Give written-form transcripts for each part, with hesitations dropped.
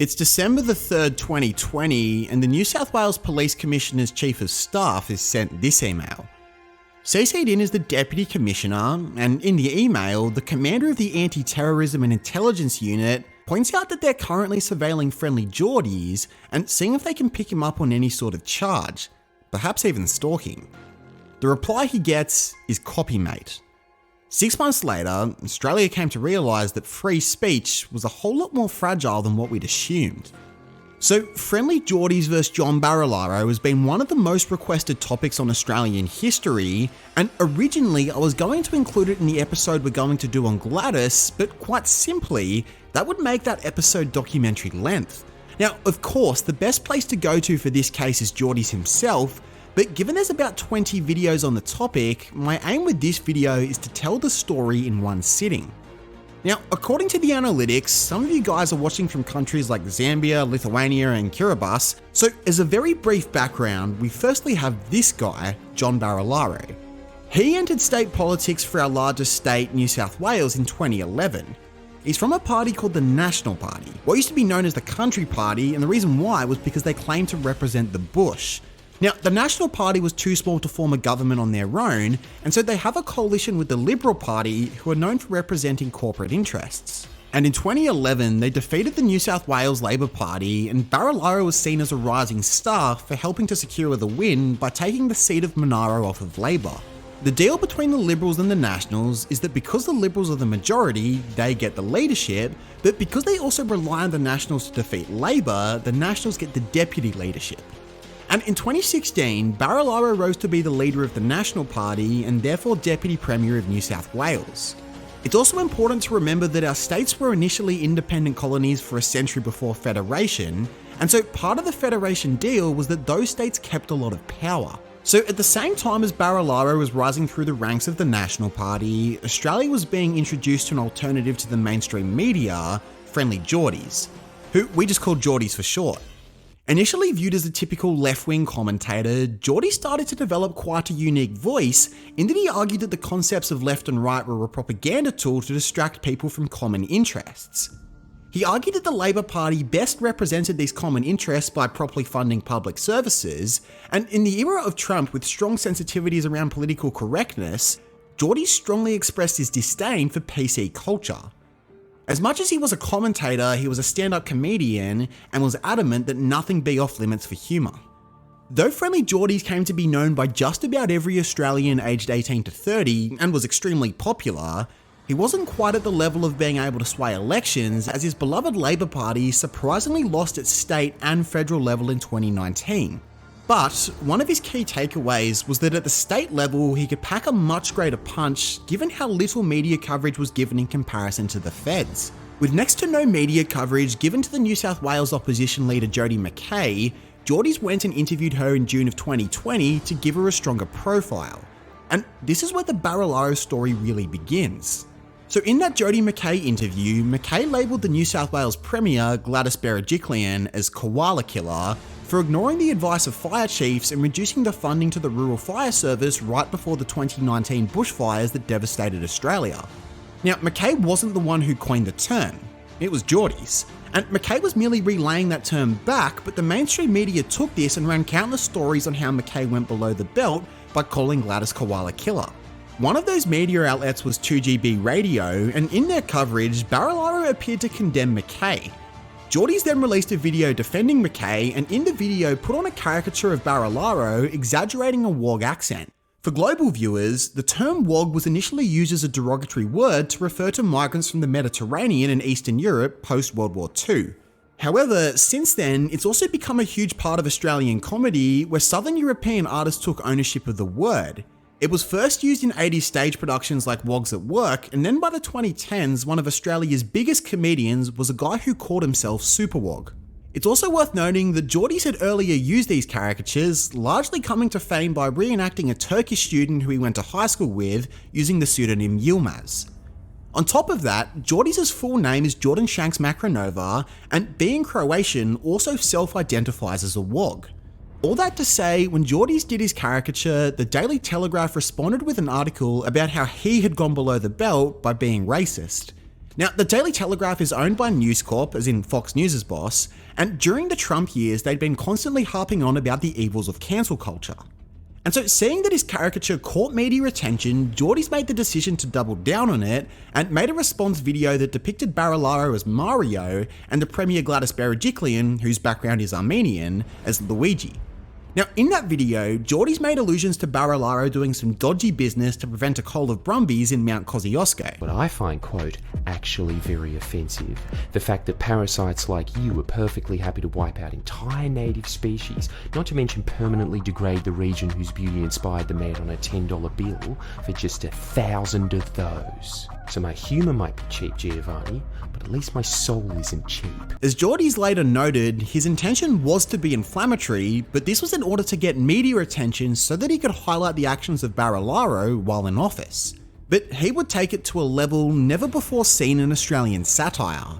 It's December the 3rd, 2020, and the New South Wales Police Commissioner's Chief of Staff has sent this email. CC'd in is the Deputy Commissioner, and in the email, the Commander of the Anti-Terrorism and Intelligence Unit points out that they're currently surveilling Friendlyjordies and seeing if they can pick him up on any sort of charge, perhaps even stalking. The reply he gets is copy, mate. 6 months later, Australia came to realise that free speech was a whole lot more fragile than what we'd assumed. So, Friendlyjordies vs John Barilaro has been one of the most requested topics on Australian history, and originally I was going to include it in the episode we're going to do on Gladys, but quite simply, that would make that episode documentary length. Now, of course, the best place to go to for this case is Jordies himself, but given there's about 20 videos on the topic, my aim with this video is to tell the story in one sitting. Now, according to the analytics, some of you guys are watching from countries like Zambia, Lithuania, and Kiribati, so as a very brief background, we firstly have this guy, John Barilaro. He entered state politics for our largest state, New South Wales, in 2011. He's from a party called the National Party, what used to be known as the Country Party, and the reason why was because they claimed to represent the bush. Now, the National Party was too small to form a government on their own, and so they have a coalition with the Liberal Party, who are known for representing corporate interests. And in 2011, they defeated the New South Wales Labor Party, and Barilaro was seen as a rising star for helping to secure the win by taking the seat of Monaro off of Labor. The deal between the Liberals and the Nationals is that because the Liberals are the majority, they get the leadership, but because they also rely on the Nationals to defeat Labor, the Nationals get the deputy leadership. And in 2016, Barilaro rose to be the leader of the National Party and therefore Deputy Premier of New South Wales. It's also important to remember that our states were initially independent colonies for a century before Federation, and so part of the Federation deal was that those states kept a lot of power. So at the same time as Barilaro was rising through the ranks of the National Party, Australia was being introduced to an alternative to the mainstream media, Friendlyjordies, who we just call Jordies for short. Initially viewed as a typical left-wing commentator, Jordy started to develop quite a unique voice in that he argued that the concepts of left and right were a propaganda tool to distract people from common interests. He argued that the Labor Party best represented these common interests by properly funding public services, and in the era of Trump with strong sensitivities around political correctness, Jordy strongly expressed his disdain for PC culture. As much as he was a commentator, he was a stand-up comedian and was adamant that nothing be off limits for humour. Though Friendlyjordies came to be known by just about every Australian aged 18 to 30 and was extremely popular, he wasn't quite at the level of being able to sway elections, as his beloved Labor Party surprisingly lost at state and federal level in 2019. But one of his key takeaways was that at the state level, he could pack a much greater punch given how little media coverage was given in comparison to the feds. With next to no media coverage given to the New South Wales opposition leader Jodi McKay, Jordies went and interviewed her in June of 2020 to give her a stronger profile. And this is where the Barilaro story really begins. So in that Jodi McKay interview, McKay labelled the New South Wales Premier, Gladys Berejiklian, as koala killer for ignoring the advice of fire chiefs and reducing the funding to the Rural Fire Service right before the 2019 bushfires that devastated Australia. Now, McKay wasn't the one who coined the term, it was Jordies, and McKay was merely relaying that term back, but the mainstream media took this and ran countless stories on how McKay went below the belt by calling Gladys koala killer. One of those media outlets was 2GB Radio, and in their coverage, Barilaro appeared to condemn McKay. Jordies then released a video defending McKay, and in the video put on a caricature of Barilaro exaggerating a Wog accent. For global viewers, the term Wog was initially used as a derogatory word to refer to migrants from the Mediterranean and Eastern Europe post-World War II. However, since then, it's also become a huge part of Australian comedy where Southern European artists took ownership of the word. It was first used in 80s stage productions like Wogs at Work, and then by the 2010s, one of Australia's biggest comedians was a guy who called himself Super Wog. It's also worth noting that Jordies had earlier used these caricatures, largely coming to fame by reenacting a Turkish student who he went to high school with using the pseudonym Yilmaz. On top of that, Jordies' full name is Jordan Shanks Makranova, and being Croatian also self-identifies as a Wog. All that to say, when Jordies did his caricature, the Daily Telegraph responded with an article about how he had gone below the belt by being racist. Now, the Daily Telegraph is owned by News Corp, as in Fox News' boss, and during the Trump years, they'd been constantly harping on about the evils of cancel culture. And so, seeing that his caricature caught media attention, Jordies made the decision to double down on it and made a response video that depicted Barilaro as Mario and the Premier Gladys Berejiklian, whose background is Armenian, as Luigi. Now, in that video, Jordies made allusions to Barilaro doing some dodgy business to prevent a coal of Brumbies in Mount Kosciuszko. What I find, quote, actually very offensive, the fact that parasites like you are perfectly happy to wipe out entire native species, not to mention permanently degrade the region whose beauty inspired the man on a $10 bill for just 1,000 of those. So my humour might be cheap, Giovanni, but at least my soul isn't cheap. As Jordies later noted, his intention was to be inflammatory, but this was in order to get media attention so that he could highlight the actions of Barilaro while in office. But he would take it to a level never before seen in Australian satire.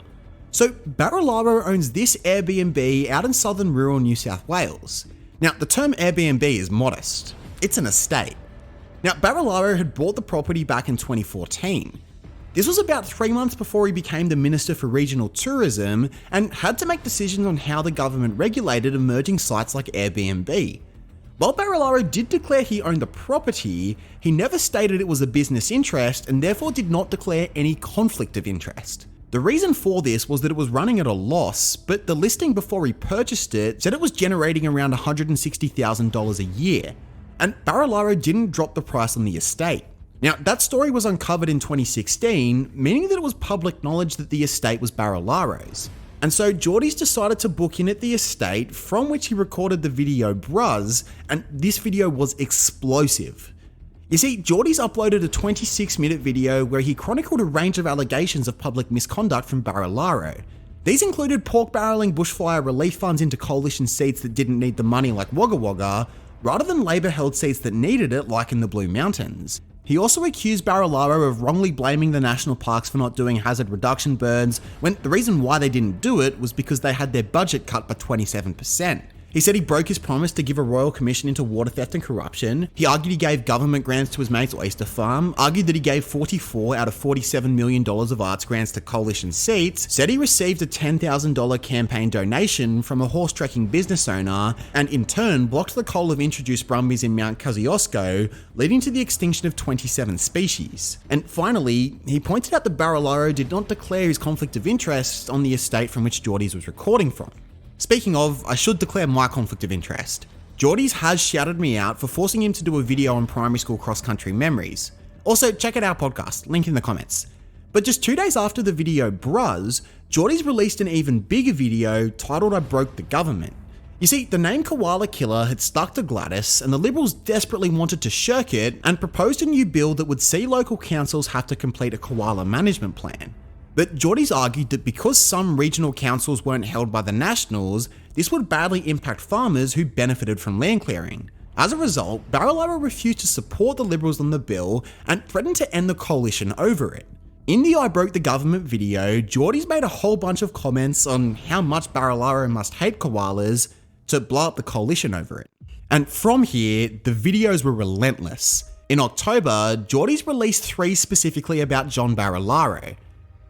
So Barilaro owns this Airbnb out in southern rural New South Wales. Now, the term Airbnb is modest. It's an estate. Now, Barilaro had bought the property back in 2014. This was about 3 months before he became the Minister for Regional Tourism and had to make decisions on how the government regulated emerging sites like Airbnb. While Barilaro did declare he owned the property, he never stated it was a business interest and therefore did not declare any conflict of interest. The reason for this was that it was running at a loss, but the listing before he purchased it said it was generating around $160,000 a year, and Barilaro didn't drop the price on the estate. Now, that story was uncovered in 2016, meaning that it was public knowledge that the estate was Barilaro's. And so Jordies decided to book in at the estate, from which he recorded the video Bruz, and this video was explosive. You see, Jordies uploaded a 26-minute video where he chronicled a range of allegations of public misconduct from Barilaro. These included pork barrelling bushfire relief funds into coalition seats that didn't need the money like Wagga Wagga, rather than Labor-held seats that needed it like in the Blue Mountains. He also accused Barilaro of wrongly blaming the national parks for not doing hazard reduction burns, when the reason why they didn't do it was because they had their budget cut by 27%. He said he broke his promise to give a royal commission into water theft and corruption. He argued he gave government grants to his mate's oyster farm, argued that he gave $44 out of $47 million of arts grants to coalition seats, said he received a $10,000 campaign donation from a horse trekking business owner, and in turn blocked the coal of introduced Brumbies in Mount Kosciuszko, leading to the extinction of 27 species. And finally, he pointed out that Barilaro did not declare his conflict of interest on the estate from which Jordies was recording from. Speaking of, I should declare my conflict of interest. Jordies has shouted me out for forcing him to do a video on primary school cross-country memories. Also, check out our podcast, link in the comments. But just 2 days after the video Bruz, Jordies released an even bigger video titled I Broke the Government. You see, the name Koala Killer had stuck to Gladys, and the Liberals desperately wanted to shirk it and proposed a new bill that would see local councils have to complete a koala management plan. But Jordies argued that because some regional councils weren't held by the Nationals, this would badly impact farmers who benefited from land clearing. As a result, Barilaro refused to support the Liberals on the bill and threatened to end the coalition over it. In the I Broke the Government video, Jordies made a whole bunch of comments on how much Barilaro must hate koalas to blow up the coalition over it. And from here, the videos were relentless. In October, Jordies released 3 specifically about John Barilaro.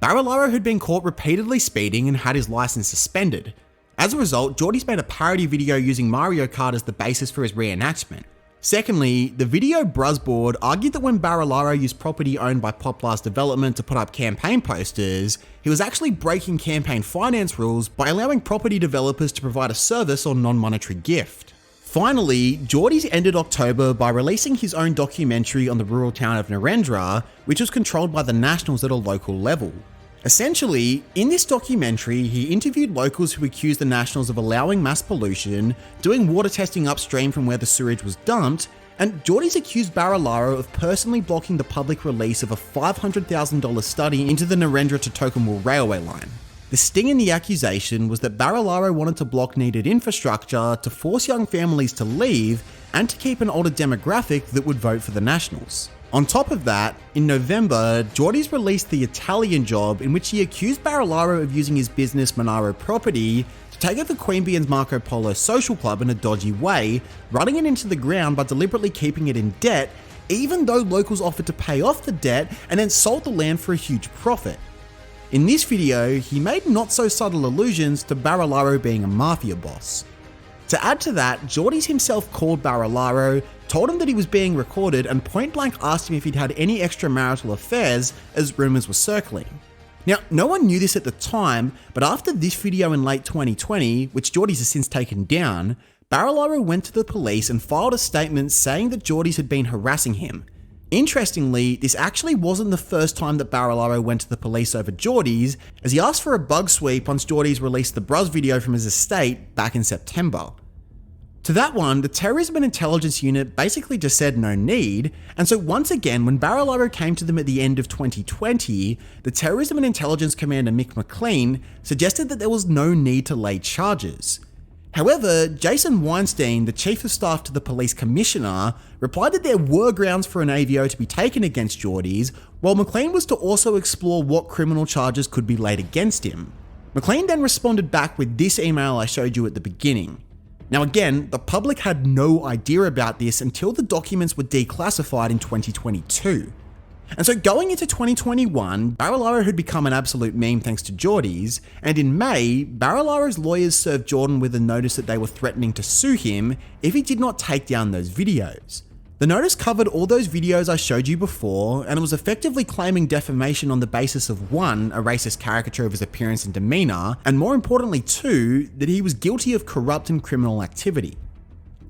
Barilaro had been caught repeatedly speeding and had his license suspended. As a result, Jordies made a parody video using Mario Kart as the basis for his reenactment. Secondly, the video Bruzboard argued that when Barilaro used property owned by Poplar's development to put up campaign posters, he was actually breaking campaign finance rules by allowing property developers to provide a service or non-monetary gift. Finally, Jordies ended October by releasing his own documentary on the rural town of Narendra, which was controlled by the Nationals at a local level. Essentially, in this documentary, he interviewed locals who accused the Nationals of allowing mass pollution, doing water testing upstream from where the sewage was dumped, and Jordies accused Barilaro of personally blocking the public release of a $500,000 study into the Narendra to Tocumwal railway line. The sting in the accusation was that Barilaro wanted to block needed infrastructure to force young families to leave and to keep an older demographic that would vote for the Nationals. On top of that, in November, Jordies released The Italian Job, in which he accused Barilaro of using his business Monaro Property to take over Queanbeyan's Marco Polo Social Club in a dodgy way, running it into the ground by deliberately keeping it in debt, even though locals offered to pay off the debt and then sold the land for a huge profit. In this video, he made not so subtle allusions to Barilaro being a mafia boss. To add to that, Jordies himself called Barilaro, told him that he was being recorded, and point blank asked him if he'd had any extramarital affairs, as rumours were circling. Now, no one knew this at the time, but after this video in late 2020, which Jordies has since taken down, Barilaro went to the police and filed a statement saying that Jordies had been harassing him. Interestingly, this actually wasn't the first time that Barilaro went to the police over Jordies, as he asked for a bug sweep once Jordies released the Bruz video from his estate back in September. To that one, the Terrorism and Intelligence Unit basically just said no need, and so once again, when Barilaro came to them at the end of 2020, the Terrorism and Intelligence Commander Mick McLean suggested that there was no need to lay charges. However, Jason Weinstein, the Chief of Staff to the Police Commissioner, replied that there were grounds for an AVO to be taken against Jordies, while McLean was to also explore what criminal charges could be laid against him. McLean then responded back with this email I showed you at the beginning. Now again, the public had no idea about this until the documents were declassified in 2022. And so going into 2021, Barilaro had become an absolute meme thanks to Jordies, and in May, Barilaro's lawyers served Jordan with a notice that they were threatening to sue him if he did not take down those videos. The notice covered all those videos I showed you before, and it was effectively claiming defamation on the basis of 1, a racist caricature of his appearance and demeanour, and more importantly 2, that he was guilty of corrupt and criminal activity.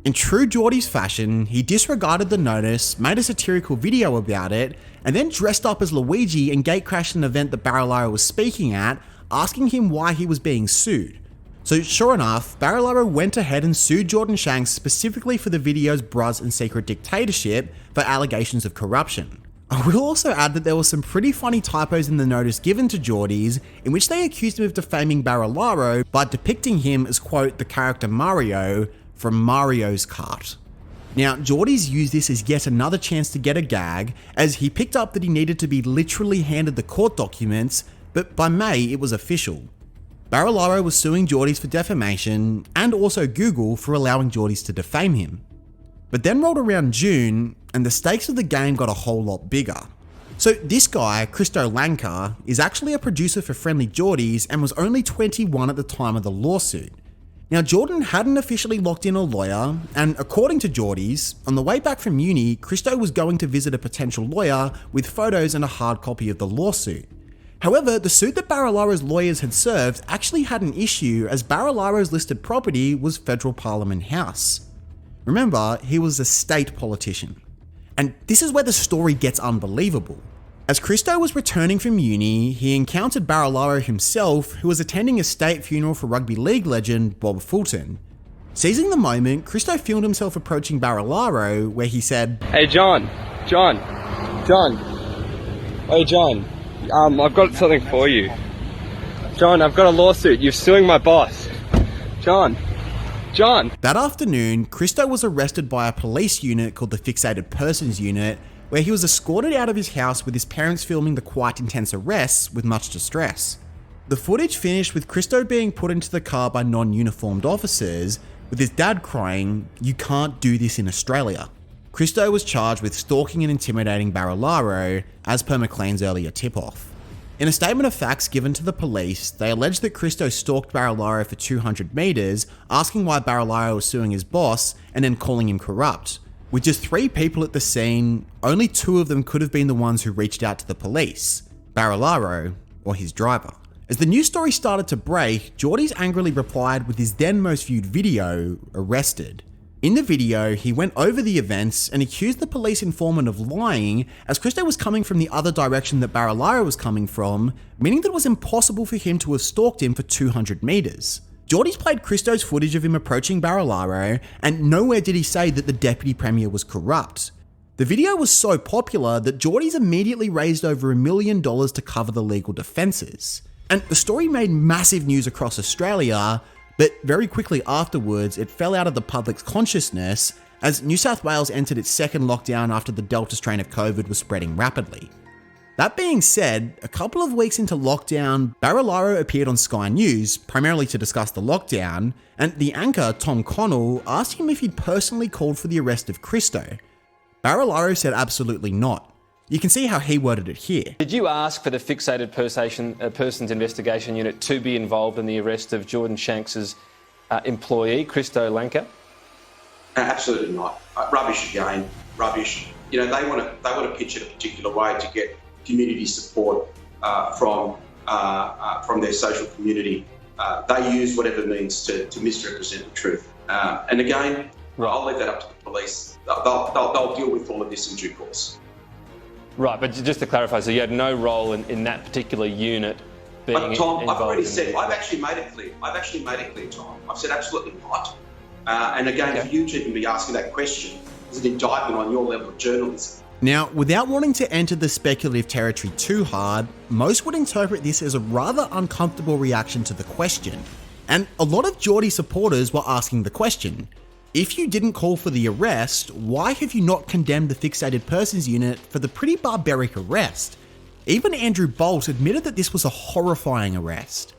In true Jordies fashion, he disregarded the notice, made a satirical video about it, and then dressed up as Luigi and gatecrashed an event that Barilaro was speaking at, asking him why he was being sued. So sure enough, Barilaro went ahead and sued Jordan Shanks specifically for the video's Bruz and Secret Dictatorship for allegations of corruption. I will also add that there were some pretty funny typos in the notice given to Jordies, in which they accused him of defaming Barilaro by depicting him as, quote, the character Mario from Mario's Kart. Now, Jordies used this as yet another chance to get a gag, as he picked up that he needed to be literally handed the court documents, but by May it was official. Barilaro was suing Jordies for defamation, and also Google for allowing Jordies to defame him. But then rolled around June, and the stakes of the game got a whole lot bigger. So this guy, Christo Lanka, is actually a producer for Friendlyjordies and was only 21 at the time of the lawsuit. Now, Jordan hadn't officially locked in a lawyer, and according to Jordies, on the way back from uni, Christo was going to visit a potential lawyer with photos and a hard copy of the lawsuit. However, the suit that Barilaro's lawyers had served actually had an issue, as Barilaro's listed property was Federal Parliament House. Remember, he was a state politician. And this is where the story gets unbelievable. As Christo was returning from uni, he encountered Barilaro himself, who was attending a state funeral for rugby league legend Bob Fulton. Seizing the moment, Christo filmed himself approaching Barilaro, where he said, "Hey John, hey John, I've got something for you. John, I've got a lawsuit, you're suing my boss. John. That afternoon, Christo was arrested by a police unit called the Fixated Persons Unit, where he was escorted out of his house with his parents filming the quite intense arrests with much distress. The footage finished with Christo being put into the car by non-uniformed officers, with his dad crying, "You can't do this in Australia." Christo was charged with stalking and intimidating Barilaro, as per McLean's earlier tip-off. In a statement of facts given to the police, they alleged that Christo stalked Barilaro for 200 metres, asking why Barilaro was suing his boss, and then calling him corrupt. With just 3 people at the scene, only 2 of them could have been the ones who reached out to the police, Barilaro or his driver. As the news story started to break, Jordies angrily replied with his then most viewed video, "Arrested." In the video, he went over the events and accused the police informant of lying, as Christo was coming from the other direction that Barilaro was coming from, meaning that it was impossible for him to have stalked him for 200 metres. Jordies played Christo's footage of him approaching Barilaro, and nowhere did he say that the Deputy Premier was corrupt. The video was so popular that Jordies immediately raised over $1 million to cover the legal defences. And the story made massive news across Australia, but very quickly afterwards it fell out of the public's consciousness as New South Wales entered its second lockdown after the Delta strain of COVID was spreading rapidly. That being said, a couple of weeks into lockdown, Barilaro appeared on Sky News, primarily to discuss the lockdown, and the anchor, Tom Connell, asked him if he'd personally called for the arrest of Christo. Barilaro said absolutely not. You can see how he worded it here. Did you ask for the fixated persons investigation unit to be involved in the arrest of Jordan Shanks's employee, Christo Lanka? Absolutely not. Rubbish again. Rubbish. They want to pitch it a particular way to get community support from their social community. They use whatever means to misrepresent the truth. And again, I'll leave that up to the police. They'll deal with all of this in due course. Right, but just to clarify, so you had no role in that particular unit being But Tom, involved. I've already said, I've actually made it clear, Tom. I've said absolutely not. And again, for you to even be asking that question is an indictment on your level of journalism. Now, without wanting to enter the speculative territory too hard, most would interpret this as a rather uncomfortable reaction to the question. And a lot of Jordy supporters were asking the question, if you didn't call for the arrest, why have you not condemned the Fixated Persons Unit for the pretty barbaric arrest? Even Andrew Bolt admitted that this was a horrifying arrest.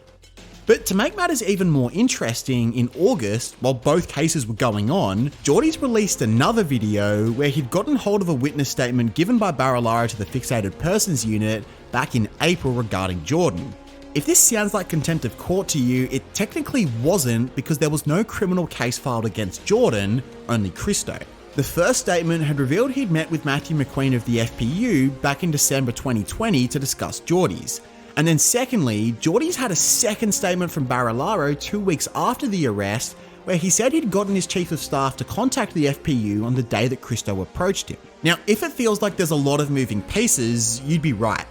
But to make matters even more interesting, in August, while both cases were going on, Jordy's released another video where he'd gotten hold of a witness statement given by Barilaro to the Fixated Persons Unit back in April regarding Jordan. If this sounds like contempt of court to you, it technically wasn't, because there was no criminal case filed against Jordan, only Christo. The first statement had revealed he'd met with Matthew McQueen of the FPU back in December 2020 to discuss Jordy's. And then secondly, Jordy's had a second statement from Barilaro 2 weeks after the arrest, where he said he'd gotten his chief of staff to contact the FPU on the day that Christo approached him. Now, if it feels like there's a lot of moving pieces, you'd be right.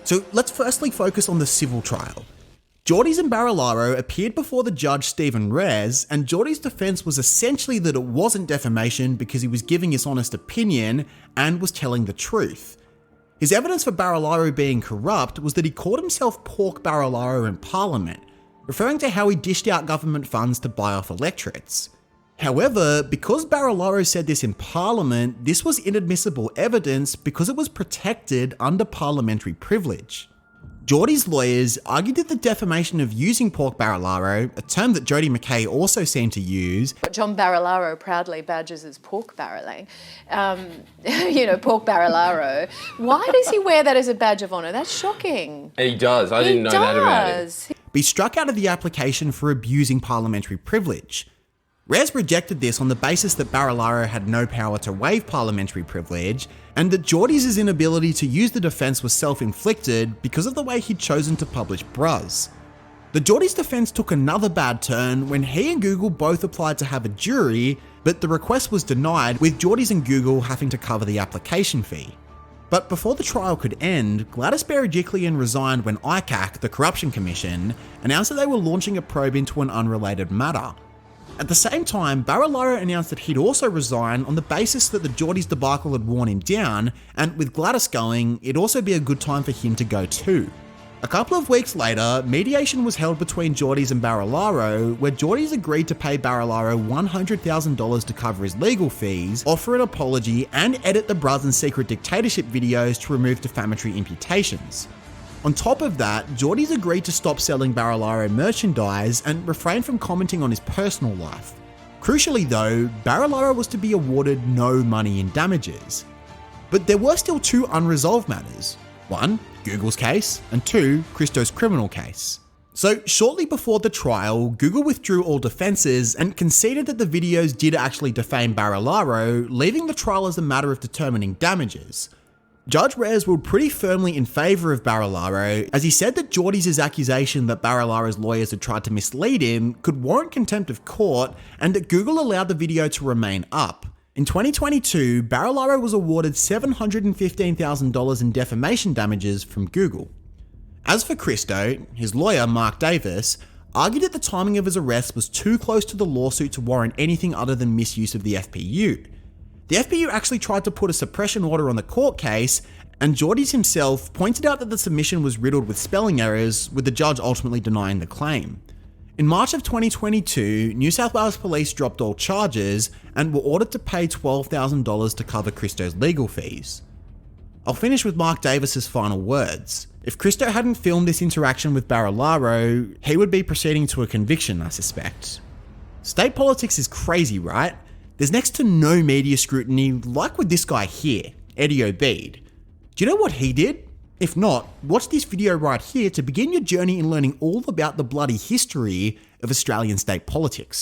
So let's firstly focus on the civil trial. Jordy's and Barilaro appeared before the judge Stephen Rez, and Jordy's defense was essentially that it wasn't defamation because he was giving his honest opinion and was telling the truth. His evidence for Barilaro being corrupt was that he called himself Pork Barilaro in Parliament, referring to how he dished out government funds to buy off electorates. However, because Barilaro said this in Parliament, this was inadmissible evidence because it was protected under parliamentary privilege. Jordy's lawyers argued that the defamation of using Pork Barilaro, a term that Jodie McKay also seemed to use. John Barilaro proudly badges as pork barreling. Pork Barilaro. Why does he wear that as a badge of honour? That's shocking. He does. I didn't know that about him. Be struck out of the application for abusing parliamentary privilege. Rez rejected this on the basis that Barilaro had no power to waive parliamentary privilege, and that Jordy's inability to use the defence was self-inflicted because of the way he'd chosen to publish Bruz. The Jordy's defence took another bad turn when he and Google both applied to have a jury, but the request was denied, with Jordy's and Google having to cover the application fee. But before the trial could end, Gladys Berejiklian resigned when ICAC, the Corruption Commission, announced that they were launching a probe into an unrelated matter. At the same time, Barilaro announced that he'd also resign on the basis that the Jordy's debacle had worn him down, and with Gladys going, it'd also be a good time for him to go too. A couple of weeks later, mediation was held between Jordy's and Barilaro, where Jordy's agreed to pay Barilaro $100,000 to cover his legal fees, offer an apology, and edit the Bruz and Secret Dictatorship videos to remove defamatory imputations. On top of that, Jordy's agreed to stop selling Barilaro merchandise and refrain from commenting on his personal life. Crucially though, Barilaro was to be awarded no money in damages. But there were still two unresolved matters. One, Google's case, and two, Christo's criminal case. So shortly before the trial, Google withdrew all defences and conceded that the videos did actually defame Barilaro, leaving the trial as a matter of determining damages. Judge Rez ruled pretty firmly in favour of Barilaro, as he said that Jordy's accusation that Barilaro's lawyers had tried to mislead him could warrant contempt of court, and that Google allowed the video to remain up. In 2022, Barilaro was awarded $715,000 in defamation damages from Google. As for Christo, his lawyer, Mark Davis, argued that the timing of his arrest was too close to the lawsuit to warrant anything other than misuse of the FPU. The FPU actually tried to put a suppression order on the court case, and Jordy's himself pointed out that the submission was riddled with spelling errors, with the judge ultimately denying the claim. In March of 2022, New South Wales Police dropped all charges and were ordered to pay $12,000 to cover Christo's legal fees. I'll finish with Mark Davis's final words. If Christo hadn't filmed this interaction with Barilaro, he would be proceeding to a conviction, I suspect. State politics is crazy, right? There's next to no media scrutiny, like with this guy here, Eddie Obeid. Do you know what he did? If not, watch this video right here to begin your journey in learning all about the bloody history of Australian state politics.